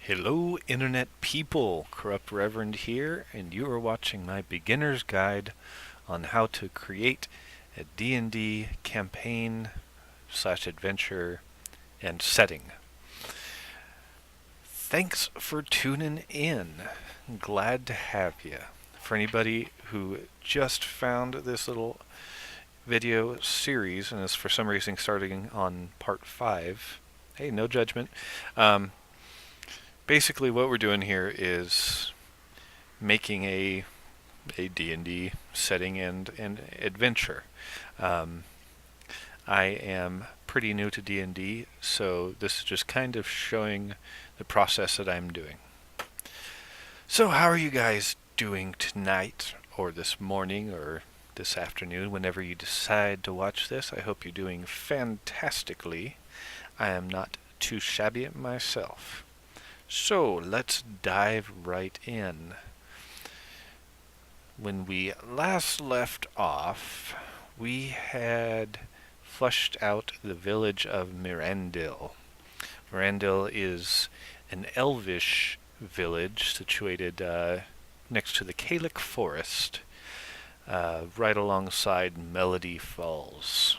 Hello, Internet people. Corrupt Reverend here, and you are watching my beginner's guide on how to create a D&D campaign slash adventure and setting. Thanks for tuning in. Glad to have you. For anybody who just found this little video series and is for some reason starting on part 5, hey, no judgment. Basically what we're doing here is making a D&D setting and adventure. Um, I am pretty new to D&D, so this is just kind of showing the process that I'm doing. So how are you guys doing tonight, or this morning, or this afternoon, whenever you decide to watch this? I hope you're doing fantastically. I am not too shabby myself. So let's dive right in. When we last left off, we had flushed out the village of Mirandil. Mirandil is an elvish village situated next to the Kalic Forest, right alongside Melody Falls.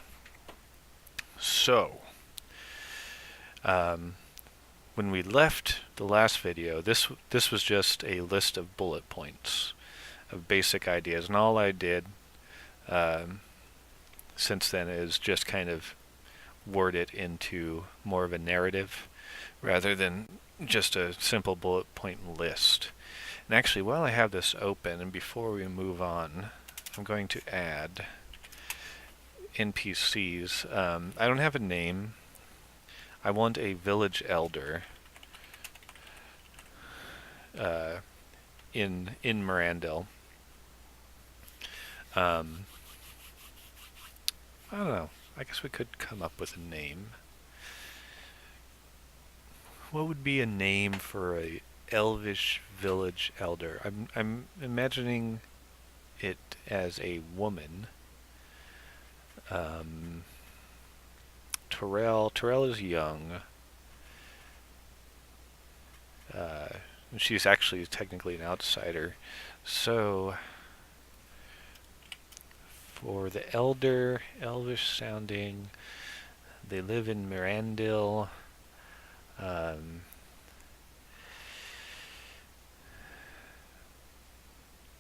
So, when we left the last video, this was just a list of bullet points of basic ideas, and all I did since then is just kind of word it into more of a narrative rather than just a simple bullet point list. And actually, while I have this open, and before we move on, I'm going to add NPCs. I don't have a name. I want a village elder in Mirandil. I don't know. I guess we could come up with a name. What would be a name for a elvish village elder? I'm imagining it as a woman. Terrell is young. She's actually technically an outsider. So for the elder, elvish sounding, they live in Mirandil.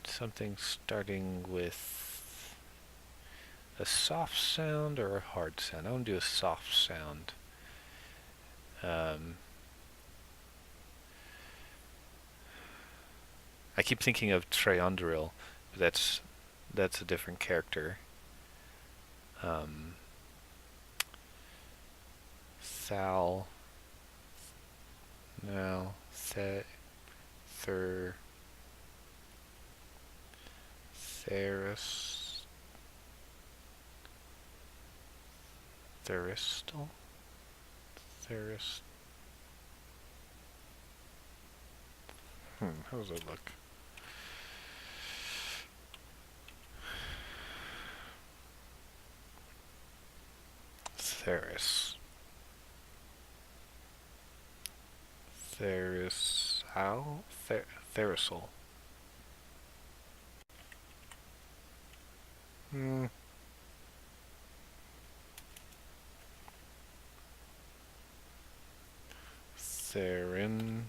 Something starting with a soft sound or a hard sound. I want to do a soft sound. I keep thinking of Treondril, but that's a different character. Thal. No. Theris. Theristal? Theris. How does it look? Theris. Therisal? Therisal. Therin.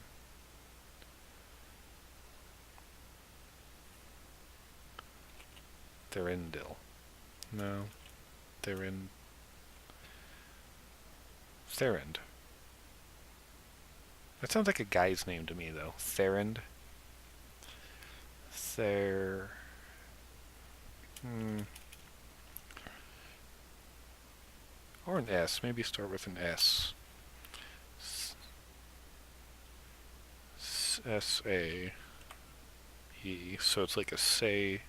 Therindil. No. Therind. Therind. That sounds like a guy's name to me, though. Therind. Or an S. Maybe start with an S. S-A-E. So it's like a say.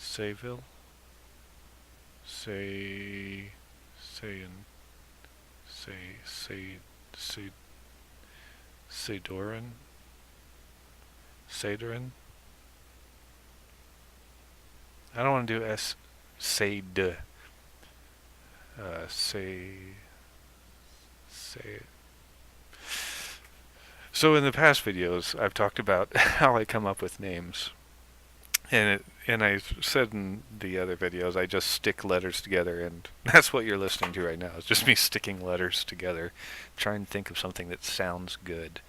Sayville? Say. Sayin. Saydoran? Saydoran? I don't want to do S. Say. say. So in the past videos, I've talked about how I come up with names, and I said in the other videos, I just stick letters together, and that's what you're listening to right now. It's just me sticking letters together, trying to think of something that sounds good.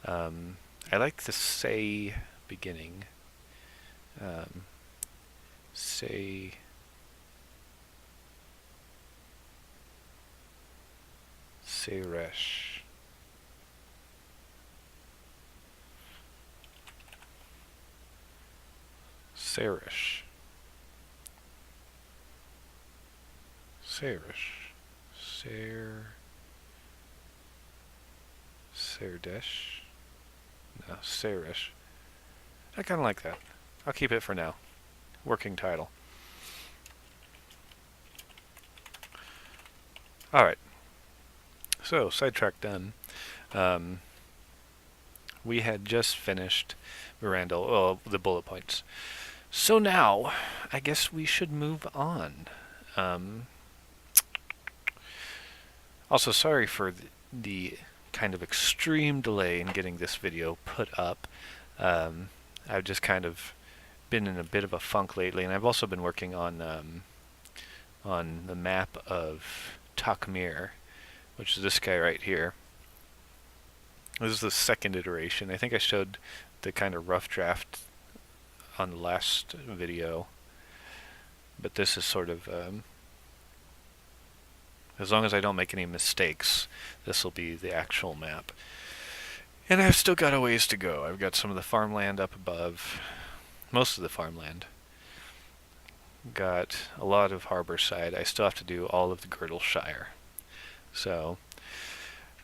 I like the say beginning. Say. Sayresh. Sayrish. Sayrish. Sayrdesh. No, Sayrish. I kind of like that. I'll keep it for now. Working title. Alright. So, sidetrack done. We had just finished Miranda, the bullet points. So now, I guess we should move on. Also, sorry for the kind of extreme delay in getting this video put up. I've just kind of been in a bit of a funk lately, and I've also been working on the map of Takmir, which is this guy right here. This is the second iteration. I think I showed the kind of rough draft on the last video, but this is sort of as long as I don't make any mistakes, this will be the actual map. And I've still got a ways to go. I've got some of the farmland up above, most of the farmland. Got a lot of Harborside. I still have to do all of the Girdleshire. So,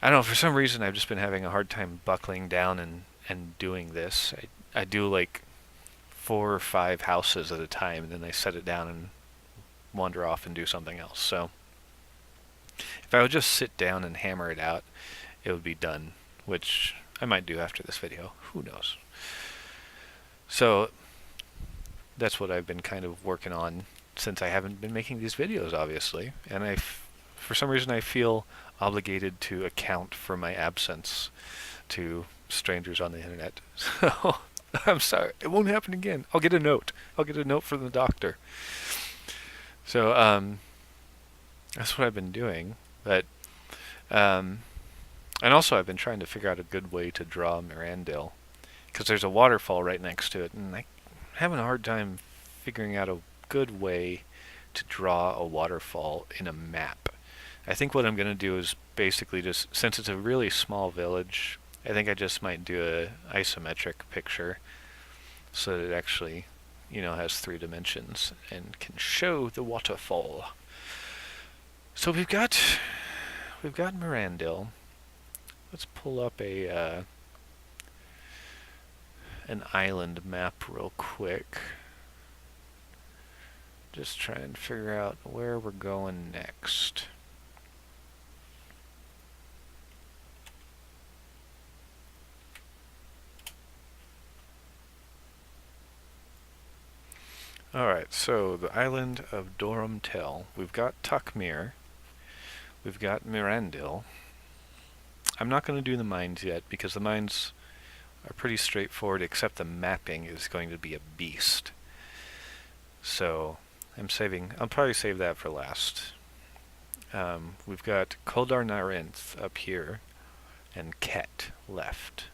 I don't know, for some reason I've just been having a hard time buckling down and doing this. I do like 4 or 5 houses at a time, and then I set it down and wander off and do something else. So, if I would just sit down and hammer it out, it would be done, which I might do after this video. Who knows? So, that's what I've been kind of working on since I haven't been making these videos, obviously. And for some reason, I feel obligated to account for my absence to strangers on the internet. So, I'm sorry. It won't happen again. I'll get a note. I'll get a note from the doctor. So, that's what I've been doing. But, and also I've been trying to figure out a good way to draw Mirandil, because there's a waterfall right next to it, and I'm having a hard time figuring out a good way to draw a waterfall in a map. I think what I'm going to do is basically just, since it's a really small village, I think I just might do a isometric picture so that it actually, has 3 dimensions and can show the waterfall. So we've got Mirandil. Let's pull up an island map real quick. Just try and figure out where we're going next. Alright, so the island of Dorumtel. We've got Takmir. We've got Mirandil. I'm not going to do the mines yet, because the mines are pretty straightforward, except the mapping is going to be a beast. So, I'll probably save that for last. We've got Koldar Narinth up here, and Ket left.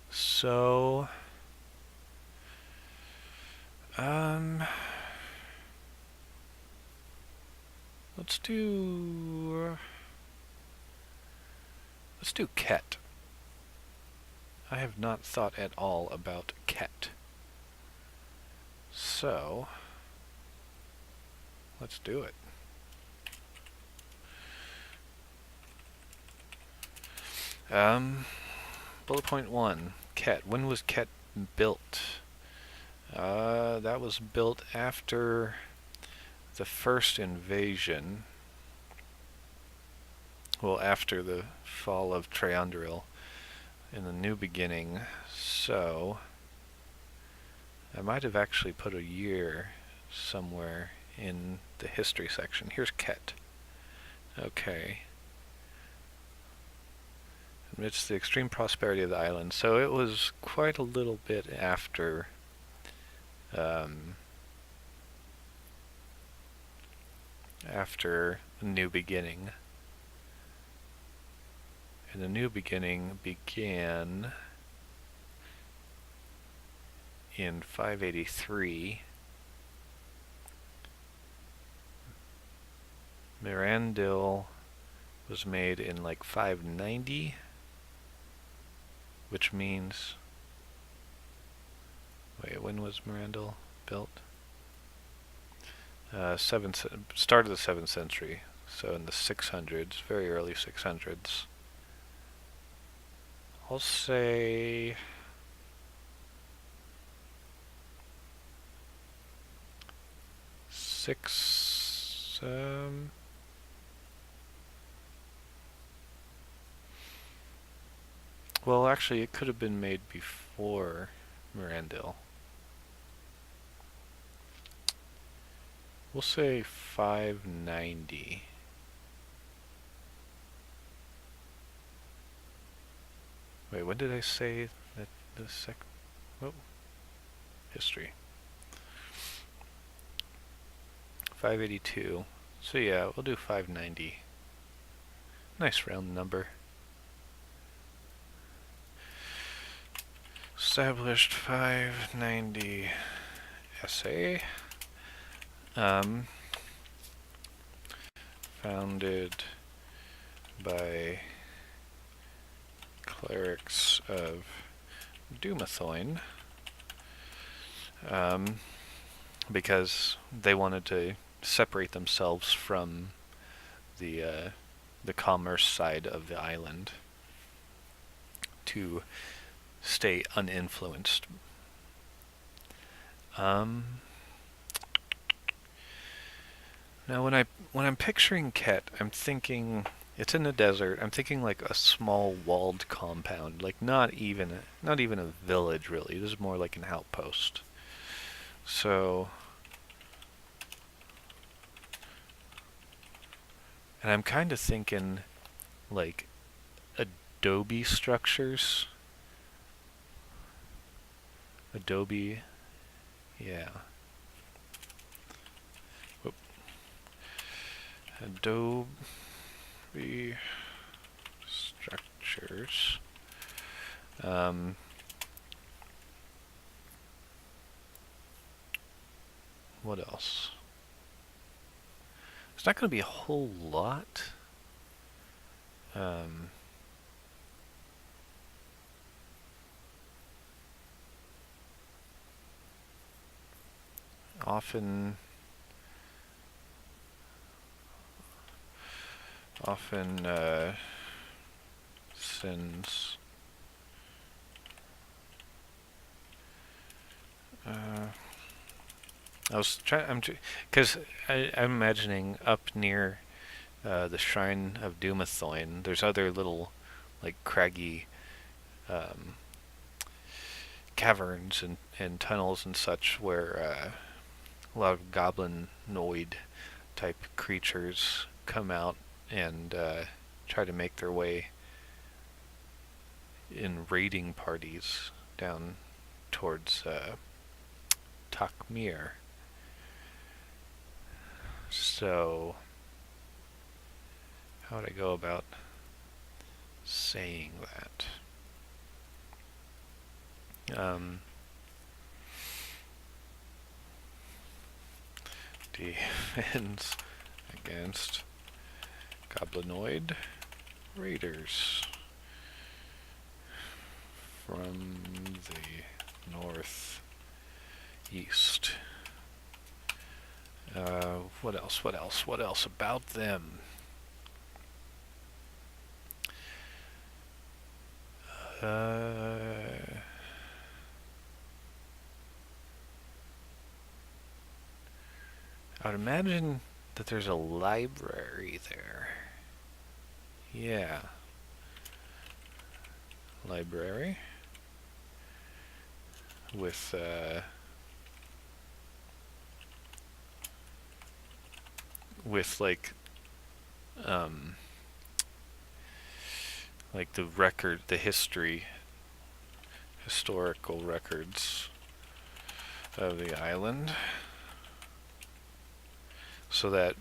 So, let's do Ket. I have not thought at all about Ket. So, let's do it. Bullet point 1, Ket. When was Ket built? That was built after the first invasion. Well, after the fall of Triandril in the New Beginning. So, I might have actually put a year somewhere in the history section. Here's Ket. Okay. Amidst the extreme prosperity of the island. So it was quite a little bit after after New Beginning. And the New Beginning began in 583. Mirandil was made in like 590, which means... Wait, when was Mirandil built? Start of the 7th century, so in the 600s, very early 600s. I'll say... Well, actually, it could have been made before Mirandil. We'll say 590. Wait, when did I say that the oh, history. 582. So yeah, we'll do 590. Nice round number. Established 590 SA. Founded by clerics of Dumathoin, because they wanted to separate themselves from the commerce side of the island to stay uninfluenced. Now, when I'm picturing Ket, I'm thinking it's in the desert. I'm thinking like a small walled compound, like not even a village really. This is more like an outpost. So, and I'm kind of thinking like adobe structures. Adobe, yeah. Whoop. Adobe structures. What else? There's not going to be a whole lot. Often since I was trying, because I'm imagining up near the Shrine of Dumathoin, there's other little, like, craggy caverns and tunnels and such where a lot of goblinoid type creatures come out and try to make their way in raiding parties down towards Takmir. So, how would I go about saying that? Defends against goblinoid raiders from the northeast. What else? What else? What else about them? I would imagine that there's a library there. Yeah. Library. With, like, um, like the record, the historical records of the island, so that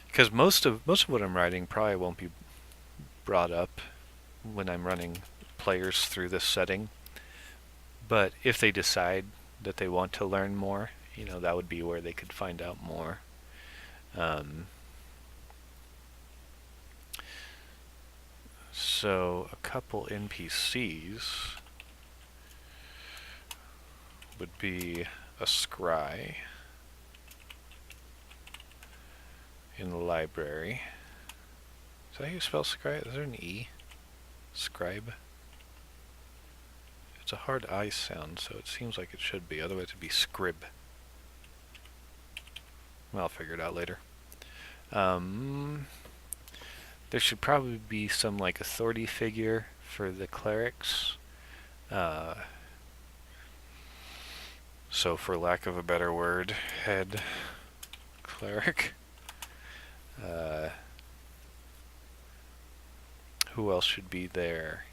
because most of what I'm writing probably won't be brought up when I'm running players through this setting, but if they decide that they want to learn more, that would be where they could find out more. Um, so a couple NPCs would be a scry in the library. Is that how you spell scry? Is there an E? Scribe? It's a hard I sound, so it seems like it should be. Otherwise it'd be scrib. Well, I'll figure it out later. There should probably be some like authority figure for the clerics. So for lack of a better word, head cleric. Who else should be there?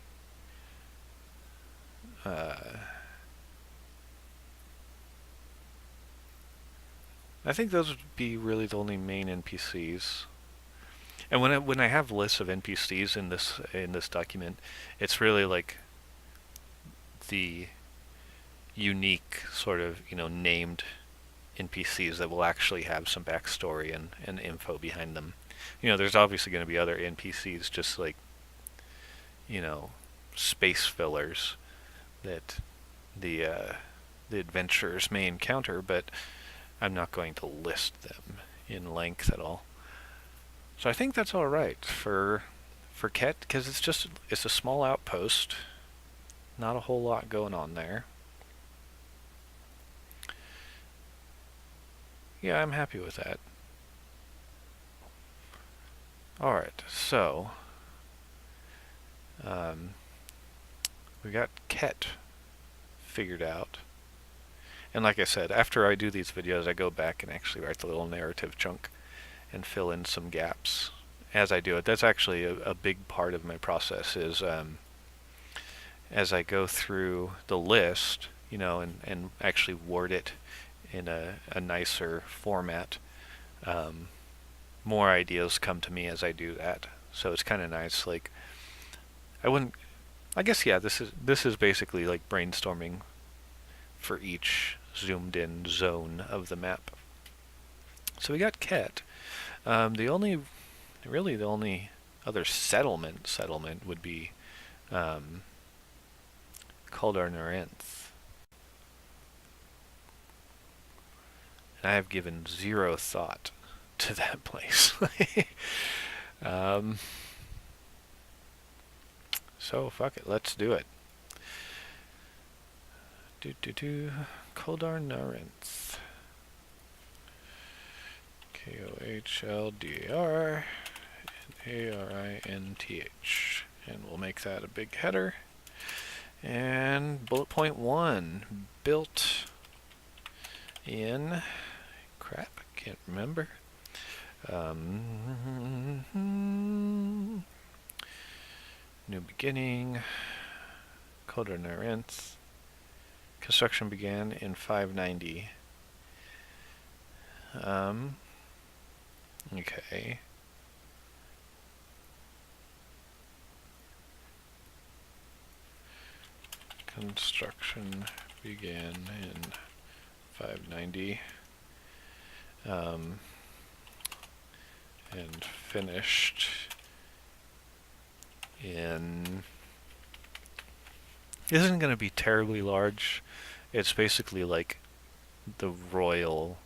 I think those would be really the only main NPCs. And when I have lists of NPCs in this document, it's really like the unique sort of named NPCs that will actually have some backstory and info behind them. There's obviously going to be other NPCs just like space fillers that the adventurers may encounter, but I'm not going to list them in length at all. So I think that's all right for Ket, because it's a small outpost, not a whole lot going on there. Yeah, I'm happy with that. All right, so we got Ket figured out. And like I said, after I do these videos, I go back and actually write the little narrative chunk and fill in some gaps as I do it. That's actually a big part of my process is as I go through the list, and actually word it in a nicer format, more ideas come to me as I do that. So it's kind of nice. Like, I guess, yeah, this is basically like brainstorming for each zoomed in zone of the map. So we got Ket. The only other settlement would be Kaldar Narenth. And I have given zero thought to that place. So fuck it, let's do it. Kaldar Narenth. KOHLDAR ARINTH. And we'll make that a big header. And bullet point 1, built in, crap, I can't remember. New beginning, Kaldar Narenth. Construction began in 590. Okay. Construction began in 590. And finished in... Isn't going to be terribly large. It's basically like the royal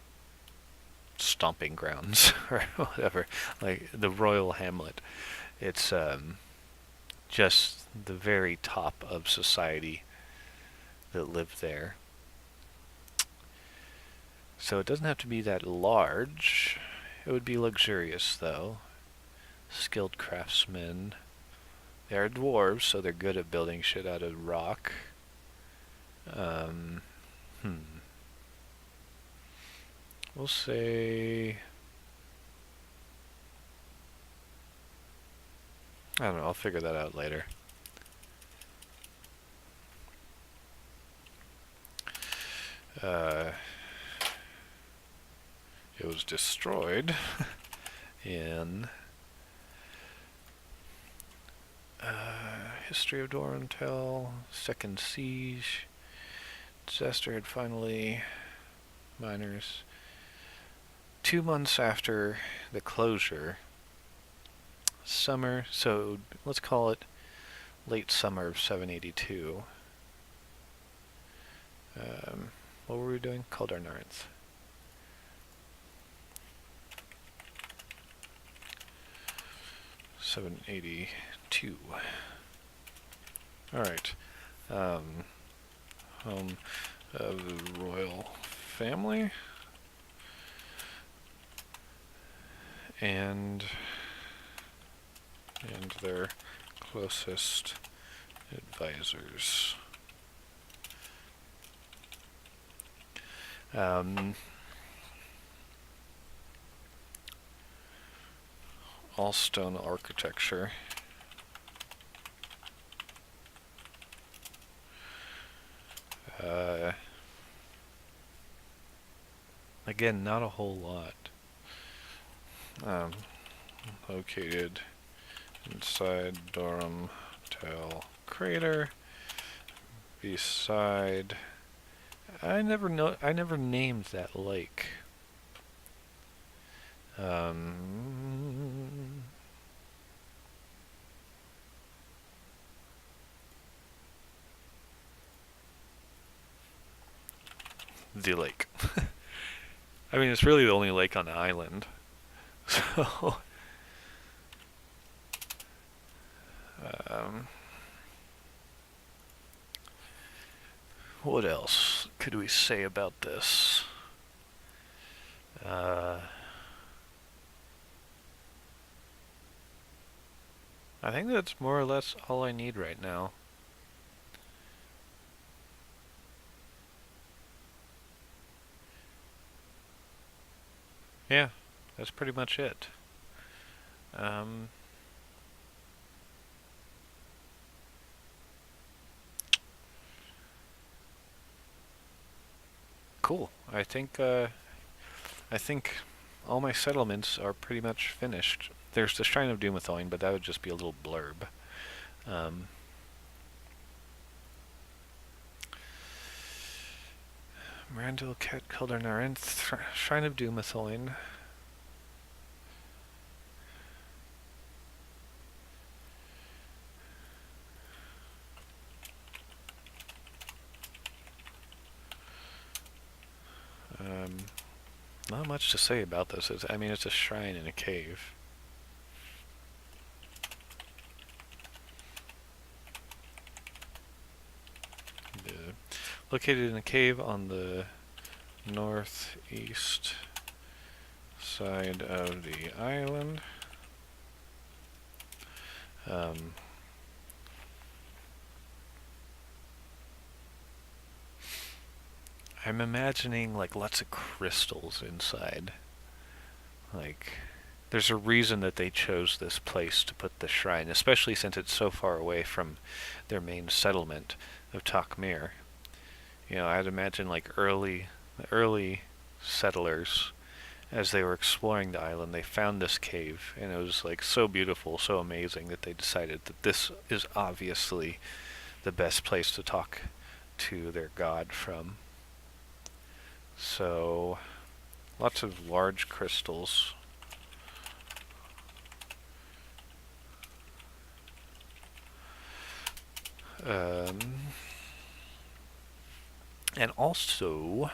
stomping grounds or whatever, like the royal hamlet. It's just the very top of society that live there. So it doesn't have to be that large. It would be luxurious though. Skilled craftsmen. They are dwarves, so they're good at building shit out of rock. We'll say I don't know, I'll figure that out later. It was destroyed in History of Dorantel, Second Siege. Disaster had finally... Miners. 2 months after the closure. Summer, so let's call it late summer of 782. What were we doing? Kuldar Narinth. $782. Alright. Home of the royal family. And their closest advisors. All stone architecture. Again, not a whole lot. Located inside Durham Tail Crater. Beside... I never named that lake. The lake. I mean, it's really the only lake on the island. So... what else could we say about this? I think that's more or less all I need right now. Yeah, that's pretty much it. Cool. I think all my settlements are pretty much finished. There's the Shrine of Dumathoin, but that would just be a little blurb. Mirandil Ket Kuldar Narinth, Shrine of Dumathoin. Not much to say about this. I mean, it's a shrine in a cave. Located in a cave on the northeast side of the island. I'm imagining like lots of crystals inside. Like, there's a reason that they chose this place to put the shrine, especially since it's so far away from their main settlement of Takmir. You know, I'd imagine like early settlers, as they were exploring the island, they found this cave, and it was like so beautiful, so amazing that they decided that this is obviously the best place to talk to their god from. So, lots of large crystals. And also,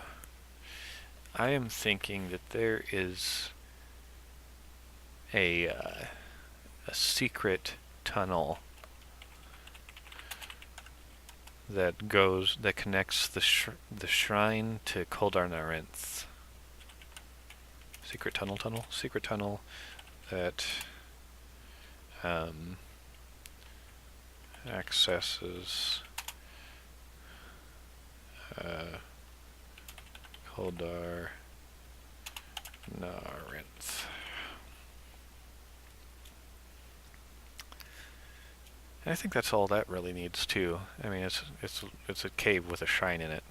I am thinking that there is a secret tunnel that connects the shrine to Kuldar Narinth. Secret tunnel that accesses Kuldar Narinth. And I think that's all that really needs too. I mean, it's a cave with a shrine in it.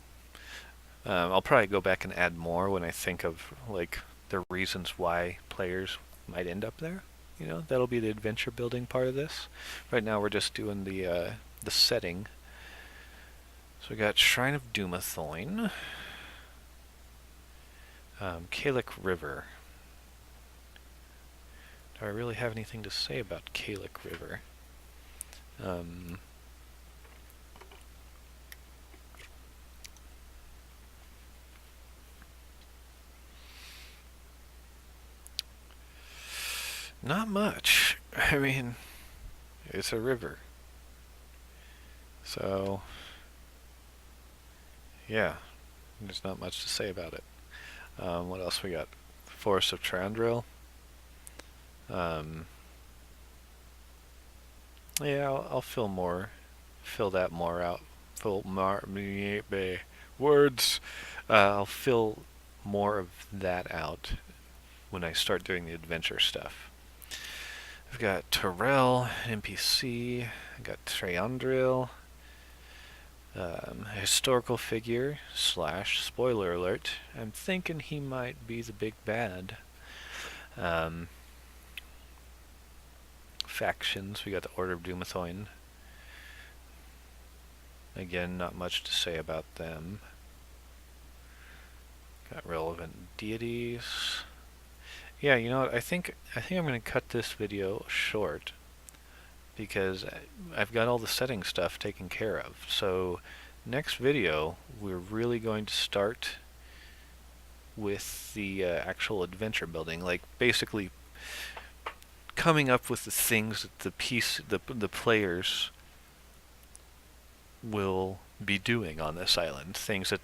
I'll probably go back and add more when I think of like the reasons why players might end up there. You know, that'll be the adventure building part of this. Right now we're just doing the setting. So we got Shrine of Dumathoin, Kalik River. Do I really have anything to say about Kalik River? Um, Not much. I mean, it's a river. So, yeah, there's not much to say about it. What else we got? Forest of Trandril. Um, yeah, I'll fill that more out. Words. I'll fill more of that out when I start doing the adventure stuff. I've got Terrell, NPC. I got Triandril, a historical figure / spoiler alert. I'm thinking he might be the big bad. Um, Factions. We got the Order of Dumathoin. Again, not much to say about them. Got relevant deities. Yeah, you know what? I think I'm going to cut this video short because I've got all the setting stuff taken care of. So next video, we're really going to start with the actual adventure building, like basically coming up with the things that the players will be doing on this island, things that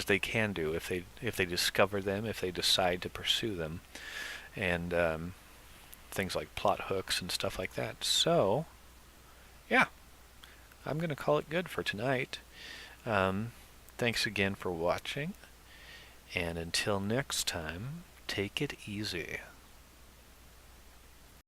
they can do if they discover them, if they decide to pursue them, and things like plot hooks and stuff like that. So, yeah, I'm gonna call it good for tonight. Thanks again for watching, and until next time, take it easy.